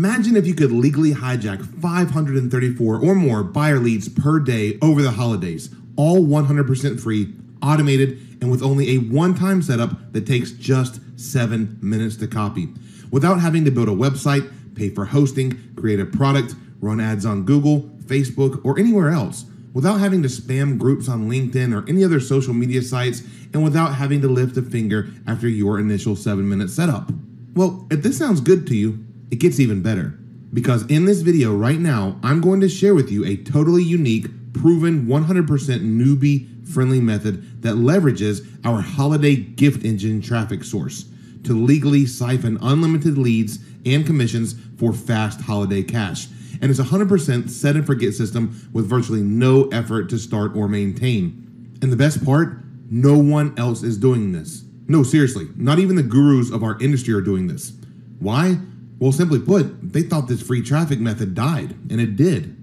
Imagine if you could legally hijack 534 or more buyer leads per day over the holidays, all 100% free, automated, and with only a one-time setup that takes just 7 minutes to copy. Without having to build a website, pay for hosting, create a product, run ads on Google, Facebook, or anywhere else. Without having to spam groups on LinkedIn or any other social media sites, and without having to lift a finger after your initial 7-minute setup. Well, if this sounds good to you, it gets even better. Because in this video right now, I'm going to share with you a totally unique, proven 100% newbie-friendly method that leverages our holiday gift engine traffic source to legally siphon unlimited leads and commissions for fast holiday cash. And it's a 100% set and forget system with virtually no effort to start or maintain. And the best part, no one else is doing this. No, seriously, not even the gurus of our industry are doing this. Why? Well, simply put, they thought this free traffic method died, and it did.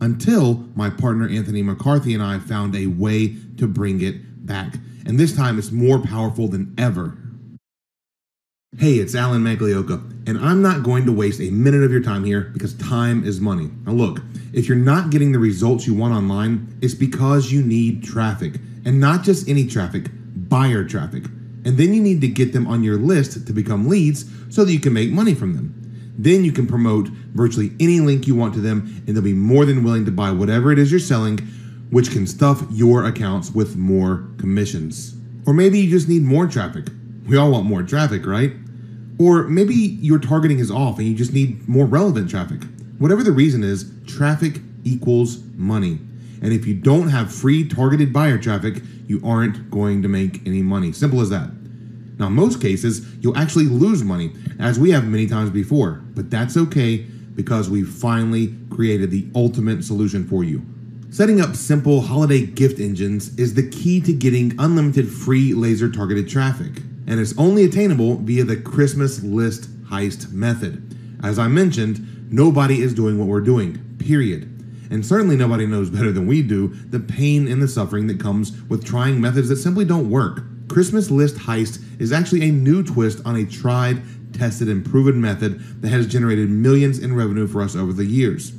Until my partner Anthony McCarthy and I found a way to bring it back. And this time it's more powerful than ever. Hey, it's Alan Maglioka, and I'm not going to waste a minute of your time here because time is money. Now look, if you're not getting the results you want online, it's because you need traffic. And not just any traffic, buyer traffic. And then you need to get them on your list to become leads so that you can make money from them. Then you can promote virtually any link you want to them, and they'll be more than willing to buy whatever it is you're selling, which can stuff your accounts with more commissions. Or maybe you just need more traffic. We all want more traffic, right? Or maybe your targeting is off and you just need more relevant traffic. Whatever the reason is, traffic equals money. And if you don't have free targeted buyer traffic, you aren't going to make any money. Simple as that. Now, in most cases, you'll actually lose money, as we have many times before, but that's okay because we finally created the ultimate solution for you. Setting up simple holiday gift engines is the key to getting unlimited free laser targeted traffic, and it's only attainable via the Christmas list heist method. As I mentioned, nobody is doing what we're doing, period. And certainly nobody knows better than we do the pain and the suffering that comes with trying methods that simply don't work. Christmas list heist is actually a new twist on a tried, tested, and proven method that has generated millions in revenue for us over the years.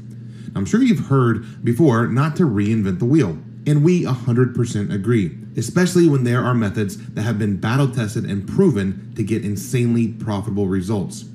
I'm sure you've heard before not to reinvent the wheel, and we 100% agree, especially when there are methods that have been battle tested and proven to get insanely profitable results.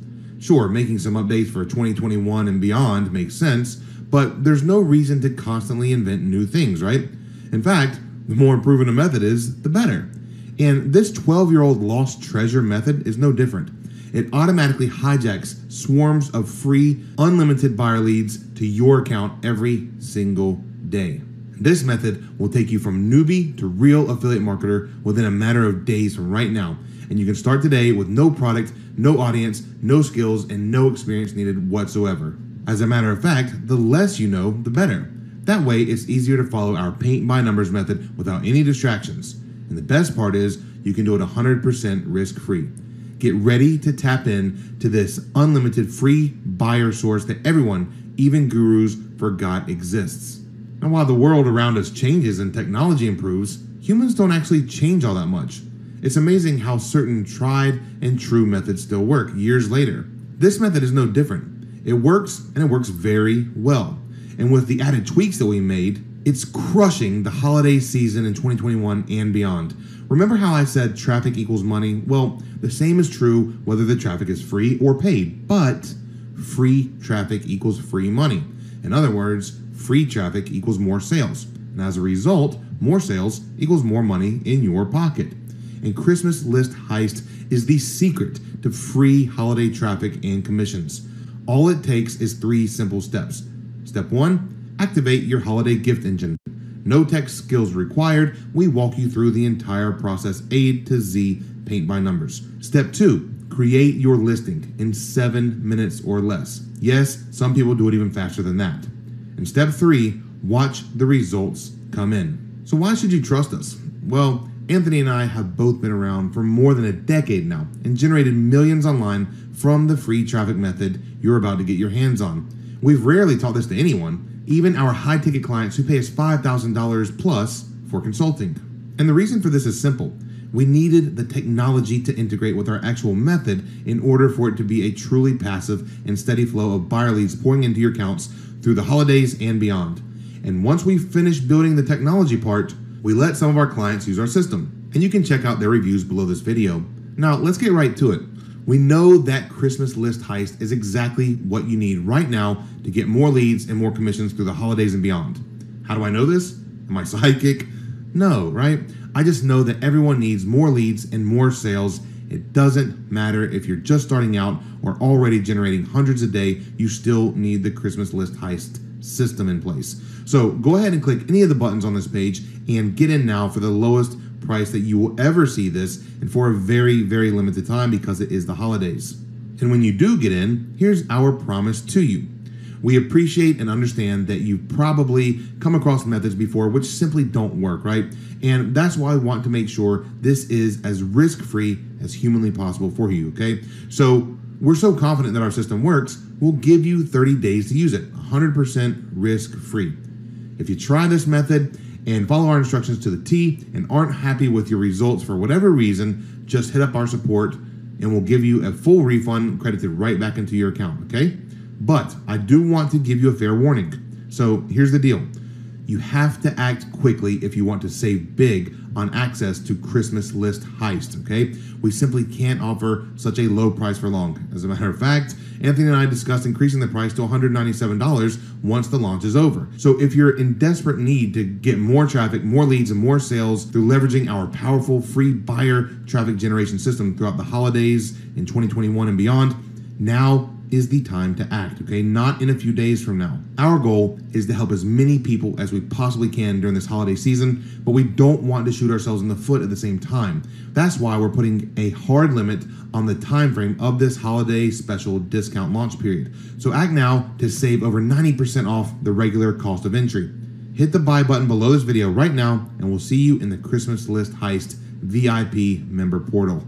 Sure, making some updates for 2021 and beyond makes sense, but there's no reason to constantly invent new things, right? In fact, the more proven a method is, the better. And this 12-year-old lost treasure method is no different. It automatically hijacks swarms of free, unlimited buyer leads to your account every single day. This method will take you from newbie to real affiliate marketer within a matter of days from right now. And you can start today with no product, no audience, no skills, and no experience needed whatsoever. As a matter of fact, the less you know, the better. That way, it's easier to follow our paint by numbers method without any distractions. And the best part is, you can do it 100% risk-free. Get ready to tap in to this unlimited free buyer source that everyone, even gurus, forgot exists. Now, while the world around us changes and technology improves, humans don't actually change all that much. It's amazing how certain tried and true methods still work years later. This method is no different. It works, and it works very well. And with the added tweaks that we made, it's crushing the holiday season in 2021 and beyond. Remember how I said traffic equals money? Well, the same is true whether the traffic is free or paid, but free traffic equals free money. In other words, free traffic equals more sales. And as a result, more sales equals more money in your pocket. And Christmas list heist is the secret to free holiday traffic and commissions. All it takes is 3 simple steps. Step 1, activate your holiday gift engine. No tech skills required. We walk you through the entire process A to Z, paint by numbers. Step 2, create your listing in 7 minutes or less. Yes, some people do it even faster than that. And step 3, watch the results come in. So why should you trust us? Well, Anthony and I have both been around for more than a decade now and generated millions online from the free traffic method you're about to get your hands on. We've rarely taught this to anyone, even our high-ticket clients who pay us $5,000 plus for consulting. And the reason for this is simple. We needed the technology to integrate with our actual method in order for it to be a truly passive and steady flow of buyer leads pouring into your accounts through the holidays and beyond. And once we finished building the technology part, we let some of our clients use our system. And you can check out their reviews below this video. Now, let's get right to it. We know that Christmas list heist is exactly what you need right now to get more leads and more commissions through the holidays and beyond. How do I know this? Am I psychic? No, right? I just know that everyone needs more leads and more sales. It doesn't matter if you're just starting out or already generating hundreds a day, you still need the Christmas list heist system in place. So go ahead and click any of the buttons on this page and get in now for the lowest price that you will ever see this, and for a very, very limited time because it is the holidays. And when you do get in, here's our promise to you. We appreciate and understand that you've probably come across methods before which simply don't work, right? And that's why I want to make sure this is as risk-free as humanly possible for you, okay? So we're so confident that our system works, we'll give you 30 days to use it, 100% risk-free. If you try this method and follow our instructions to the T and aren't happy with your results for whatever reason, just hit up our support and we'll give you a full refund credited right back into your account, okay? But I do want to give you a fair warning. So here's the deal. You have to act quickly if you want to save big on access to Christmas list heist, okay? We simply can't offer such a low price for long. As a matter of fact, Anthony and I discussed increasing the price to $197 once the launch is over. So if you're in desperate need to get more traffic, more leads, and more sales through leveraging our powerful free buyer traffic generation system throughout the holidays in 2021 and beyond, now is the time to act, okay? Not in a few days from now. Our goal is to help as many people as we possibly can during this holiday season, but we don't want to shoot ourselves in the foot at the same time. That's why we're putting a hard limit on the time frame of this holiday special discount launch period. So act now to save over 90% off the regular cost of entry. Hit the buy button below this video right now, and we'll see you in the Christmas list heist VIP member portal.